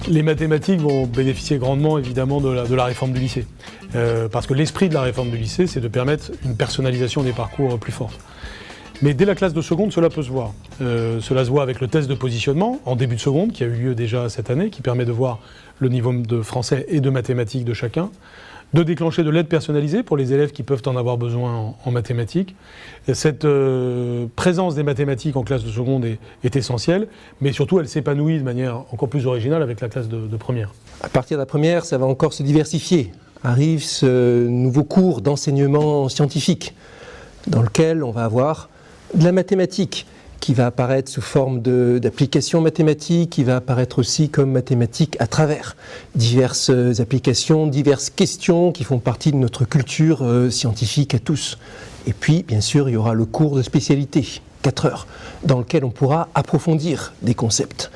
Les mathématiques vont bénéficier grandement évidemment de la réforme du lycée. Parce que l'esprit de la réforme du lycée, c'est de permettre une personnalisation des parcours plus forte. Mais dès la classe de seconde, cela peut se voir. Cela se voit avec le test de positionnement en début de seconde, qui a eu lieu déjà cette année, qui permet de voir le niveau de français et de mathématiques de chacun, de déclencher de l'aide personnalisée pour les élèves qui peuvent en avoir besoin en mathématiques. Et cette présence des mathématiques en classe de seconde est essentielle, mais surtout elle s'épanouit de manière encore plus originale avec la classe de première. À partir de la première, ça va encore se diversifier. Arrive ce nouveau cours d'enseignement scientifique, dans lequel on va avoir de la mathématique, qui va apparaître sous forme d'applications mathématiques, qui va apparaître aussi comme mathématiques à travers diverses applications, diverses questions qui font partie de notre culture scientifique à tous. Et puis, bien sûr, il y aura le cours de spécialité, 4 heures, dans lequel on pourra approfondir des concepts.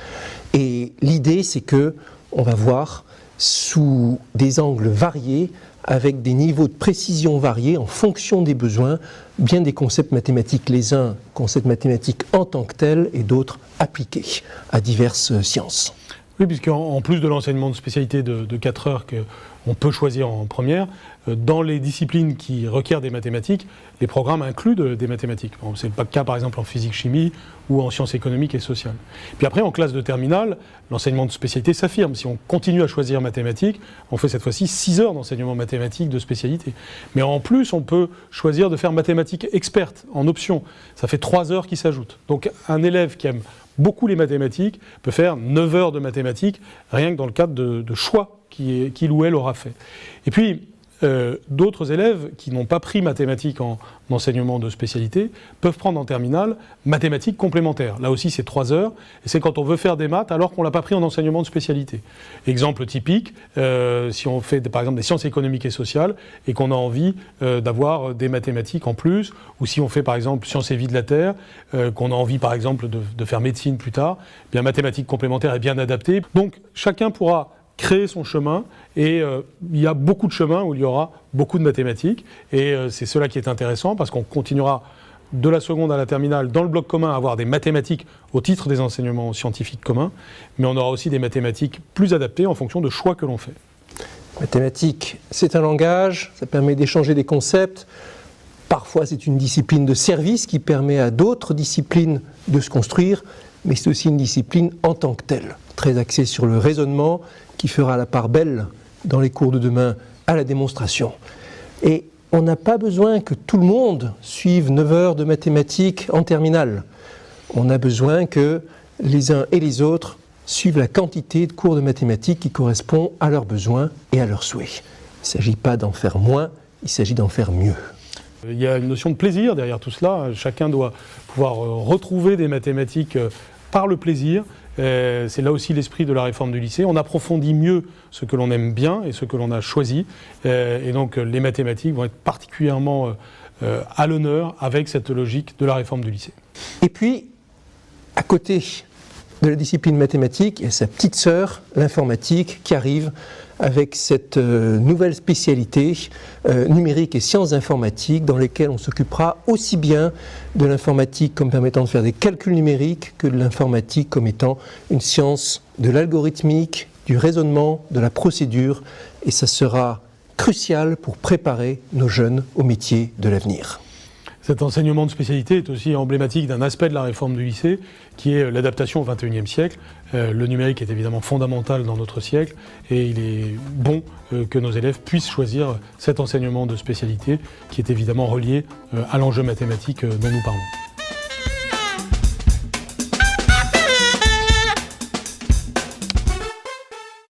Et l'idée, c'est que on va voir sous des angles variés, avec des niveaux de précision variés en fonction des besoins, bien des concepts mathématiques, les uns concepts mathématiques en tant que tels et d'autres appliqués à diverses sciences. Oui, puisqu'en plus de l'enseignement de spécialité de 4 heures qu'on peut choisir en première, dans les disciplines qui requièrent des mathématiques, les programmes incluent des mathématiques. Ce n'est pas le cas par exemple en physique-chimie ou en sciences économiques et sociales. Puis après, en classe de terminale, l'enseignement de spécialité s'affirme. Si on continue à choisir mathématiques, on fait cette fois-ci 6 heures d'enseignement mathématique de spécialité. Mais en plus, on peut choisir de faire mathématiques expertes en option. Ça fait 3 heures qui s'ajoutent. Donc un élève qui aime beaucoup les mathématiques peut faire 9 heures de mathématiques, rien que dans le cadre de choix qu'il ou elle aura fait. Et puis, d'autres élèves qui n'ont pas pris mathématiques en enseignement de spécialité peuvent prendre en terminale mathématiques complémentaires. Là aussi, c'est 3 heures, et c'est quand on veut faire des maths alors qu'on ne l'a pas pris en enseignement de spécialité. Exemple typique, si on fait par exemple des sciences économiques et sociales et qu'on a envie d'avoir des mathématiques en plus, ou si on fait par exemple sciences et vie de la Terre, qu'on a envie par exemple de faire médecine plus tard, bien mathématiques complémentaires est bien adapté. Donc chacun pourra créer son chemin, et il y a beaucoup de chemins où il y aura beaucoup de mathématiques, et c'est cela qui est intéressant, parce qu'on continuera de la seconde à la terminale dans le bloc commun à avoir des mathématiques au titre des enseignements scientifiques communs, mais on aura aussi des mathématiques plus adaptées en fonction de choix que l'on fait. Mathématiques, c'est un langage, ça permet d'échanger des concepts. Parfois c'est une discipline de service qui permet à d'autres disciplines de se construire, mais c'est aussi une discipline en tant que telle, très axée sur le raisonnement, qui fera la part belle dans les cours de demain à la démonstration. Et on n'a pas besoin que tout le monde suive 9 heures de mathématiques en terminale. On a besoin que les uns et les autres suivent la quantité de cours de mathématiques qui correspond à leurs besoins et à leurs souhaits. Il ne s'agit pas d'en faire moins, il s'agit d'en faire mieux. Il y a une notion de plaisir derrière tout cela. Chacun doit pouvoir retrouver des mathématiques par le plaisir. C'est là aussi l'esprit de la réforme du lycée. On approfondit mieux ce que l'on aime bien et ce que l'on a choisi. Et donc les mathématiques vont être particulièrement à l'honneur avec cette logique de la réforme du lycée. Et puis, à côté de la discipline mathématique, il y a sa petite sœur, l'informatique, qui arrive avec cette nouvelle spécialité numérique et sciences informatiques, dans lesquelles on s'occupera aussi bien de l'informatique comme permettant de faire des calculs numériques que de l'informatique comme étant une science de l'algorithmique, du raisonnement, de la procédure, et ça sera crucial pour préparer nos jeunes au métier de l'avenir. Cet enseignement de spécialité est aussi emblématique d'un aspect de la réforme du lycée, qui est l'adaptation au XXIe siècle. Le numérique est évidemment fondamental dans notre siècle, et il est bon que nos élèves puissent choisir cet enseignement de spécialité, qui est évidemment relié à l'enjeu mathématique dont nous parlons.